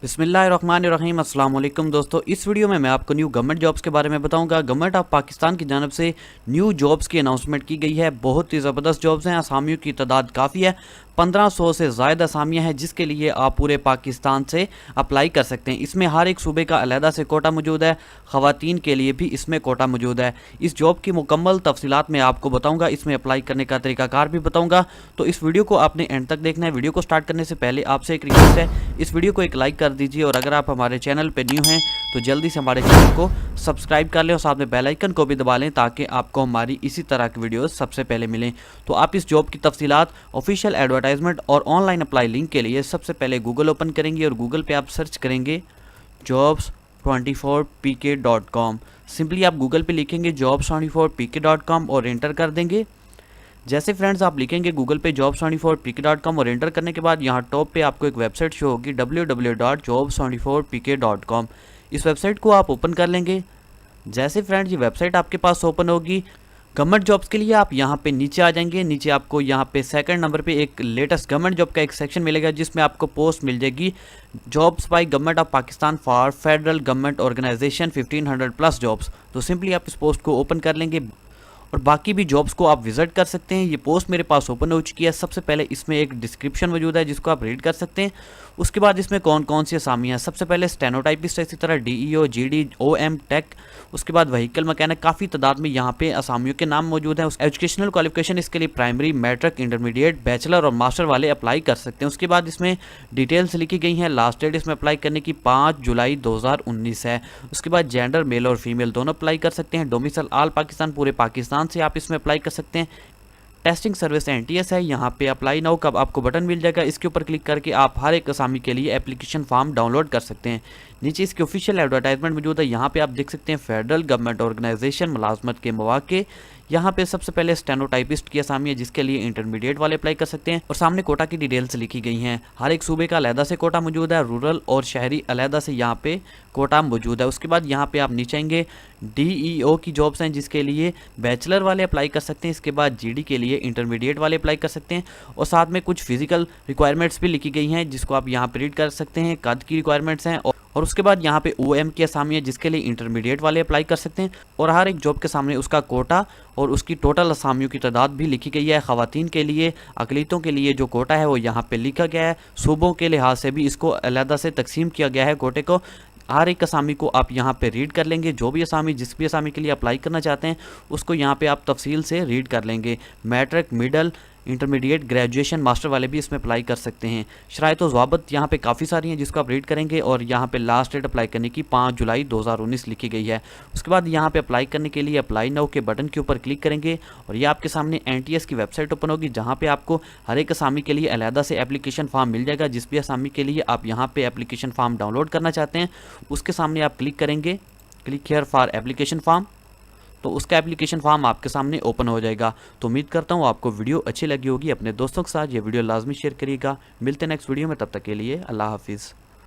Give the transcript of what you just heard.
बिस्मिल्लाहिर्रहमानिर्रहीम अस्सलाम वालेकुम दोस्तों, इस वीडियो में मैं आपको न्यू गवर्नमेंट जॉब्स के बारे में बताऊंगा। गवर्नमेंट ऑफ पाकिस्तान की जानब से न्यू जॉब्स की अनाउंसमेंट की गई है। बहुत ही ज़बरदस्त जॉब्स हैं, असामियों की तादाद काफ़ी है, 1500 से ज़्यादा असामियाँ हैं जिसके लिए आप पूरे पाकिस्तान से अप्लाई कर सकते हैं। इसमें हर एक सूबे का अलहदा से कोटा मौजूद है, ख़वातीन के लिए भी इसमें कोटा मौजूद है। इस जॉब की मुकम्मल तफसीलात मैं आपको बताऊँगा, इसमें अप्लाई करने का तरीकाकार भी बताऊँगा। तो इस वीडियो को आपने एंड तक देखना है। वीडियो को स्टार्ट करने से पहले आपसे एक रिक्वेस्ट है, इस वीडियो को एक लाइक कर दीजिए और अगर आप हमारे चैनल पर न्यू हैं तो जल्दी से हमारे चैनल को सब्सक्राइब कर लें और साथ में बेल आइकन को भी दबा लें ताकि आपको हमारी इसी तरह की वीडियोस सबसे पहले मिलें। तो आप इस जॉब की तफसीलात, ऑफिशियल एडवर्टाइजमेंट और ऑनलाइन अप्लाई लिंक के लिए सबसे पहले गूगल ओपन करेंगे और गूगल पे आप सर्च करेंगे jobs24pk.com। सिंपली आप गूगल पे लिखेंगे jobs24pk.com और एंटर कर देंगे। जैसे फ्रेंड्स आप लिखेंगे गूगल पे jobs24pk.com और एंटर करने के बाद यहाँ टॉप पे आपको एक वेबसाइट शो होगी www.jobs24pk.com। इस वेबसाइट को आप ओपन कर लेंगे। जैसे फ्रेंड्स ये वेबसाइट आपके पास ओपन होगी, गवर्नमेंट जॉब्स के लिए आप यहाँ पे नीचे आ जाएंगे। नीचे आपको यहाँ पे सेकंड नंबर पे एक लेटेस्ट गवर्नमेंट जॉब का एक सेक्शन मिलेगा जिसमें आपको पोस्ट मिल जाएगी jobs by government of Pakistan for federal government organization 1500+ jobs. तो सिंपली आप इस पोस्ट को ओपन कर लेंगे और बाकी भी जॉब्स को आप विजिट कर सकते हैं। ये पोस्ट मेरे पास ओपन हो चुकी है। सबसे पहले इसमें एक डिस्क्रिप्शन मौजूद है जिसको आप रीड कर सकते हैं। उसके बाद इसमें कौन कौन सी असामियाँ हैं, सबसे पहले स्टेनोटाइपिस्ट, इसी तरह DEO, GD, OM टेक, उसके बाद व्हीकल मैकेनिक, काफ़ी तादाद में यहाँ पे असामियों के नाम मौजूद हैं। एजुकेशनल क्वालिफिकेशन इसके लिए प्राइमरी, मैट्रिक, इंटरमीडिएट, बैचलर और मास्टर वाले अप्लाई कर सकते हैं। उसके बाद इसमें डिटेल्स लिखी गई हैं। लास्ट डेट इसमें अप्लाई करने की 5 जुलाई 2019 है। उसके बाद जेंडर मेल और फीमेल दोनों अप्लाई कर सकते हैं। डोमिसाइल ऑल पाकिस्तान, पूरे पाकिस्तान से आप इसमें अप्लाई कर सकते हैं। टेस्टिंग सर्विस NTS है। यहाँ पे अप्लाई नाउ का आपको बटन मिल जाएगा, इसके ऊपर क्लिक करके आप हर एक असामी के लिए एप्लीकेशन फॉर्म डाउनलोड कर सकते हैं। नीचे इसकी ऑफिशियल एडवर्टाइजमेंट मौजूद है। यहाँ पे आप देख सकते हैं फेडरल गवर्नमेंट ऑर्गेनाइजेशन मुलाजमत के मौके। यहाँ पे सबसे पहले स्टेनोटाइपिस्ट की असामी है जिसके लिए इंटरमीडिएट वाले अप्लाई कर सकते हैं और सामने कोटा की डिटेल्स लिखी गई हैं। हर एक सूबे का अलहदा से कोटा मौजूद है, रूरल और शहरी अलहदा से यहाँ पे कोटा मौजूद है। उसके बाद यहाँ पे आप नीचे आएंगे, DEO की जॉब्स हैं जिसके लिए बैचलर वाले अप्लाई कर सकते हैं। इसके बाद GD के लिए इंटरमीडिएट वाले अप्लाई कर सकते हैं और साथ में कुछ फिजिकल रिक्वायरमेंट्स भी लिखी गई हैं जिसको आप यहाँ पे रीड कर सकते हैं। कद की रिक्वायरमेंट्स हैं और उसके बाद यहाँ पे OM की असामी है जिसके लिए इंटरमीडिएट वाले अप्लाई कर सकते हैं और हर एक जॉब के सामने उसका कोटा और उसकी टोटल असामियों की तादाद भी लिखी गई है। ख़वातीन के लिए, अक़लियतों के लिए जो कोटा है वो यहाँ पे लिखा गया है। सूबों के लिहाज से भी इसको अलहदा से तकसीम किया गया है कोटे को। हर एक असामी को आप यहाँ पे रीड कर लेंगे। जो भी असामी जिस भी असामी के लिए अप्लाई करना चाहते हैं उसको यहाँ पे आप तफसील से रीड कर लेंगे। Matric, middle, intermediate, graduation, master वाले भी इसमें अप्लाई कर सकते हैं। शराइत व ज़वाबत यहाँ पे काफ़ी सारी हैं जिसको आप रीड करेंगे और यहाँ पे लास्ट डेट अप्लाई करने की 5 जुलाई 2019 लिखी गई है। उसके बाद यहाँ पे अप्लाई करने के लिए अप्लाई नाउ के बटन के ऊपर क्लिक करेंगे और ये आपके सामने NTS की वेबसाइट ओपन होगी जहाँ पे आपको हर एक असामी के लिए अलहदा से एप्लीकेशन फॉर्म मिल जाएगा। जिस भी असामी के लिए आप यहाँ पे एप्लीकेशन फॉर्म डाउनलोड करना चाहते हैं उसके सामने आप क्लिक करेंगे, click here for application form, तो उसका एप्लीकेशन फॉर्म आपके सामने ओपन हो जाएगा। तो उम्मीद करता हूँ आपको वीडियो अच्छी लगी होगी। अपने दोस्तों के साथ ये वीडियो लाजमी शेयर करिएगा। मिलते हैं नेक्स्ट वीडियो में, तब तक के लिए अल्लाह हाफिज़।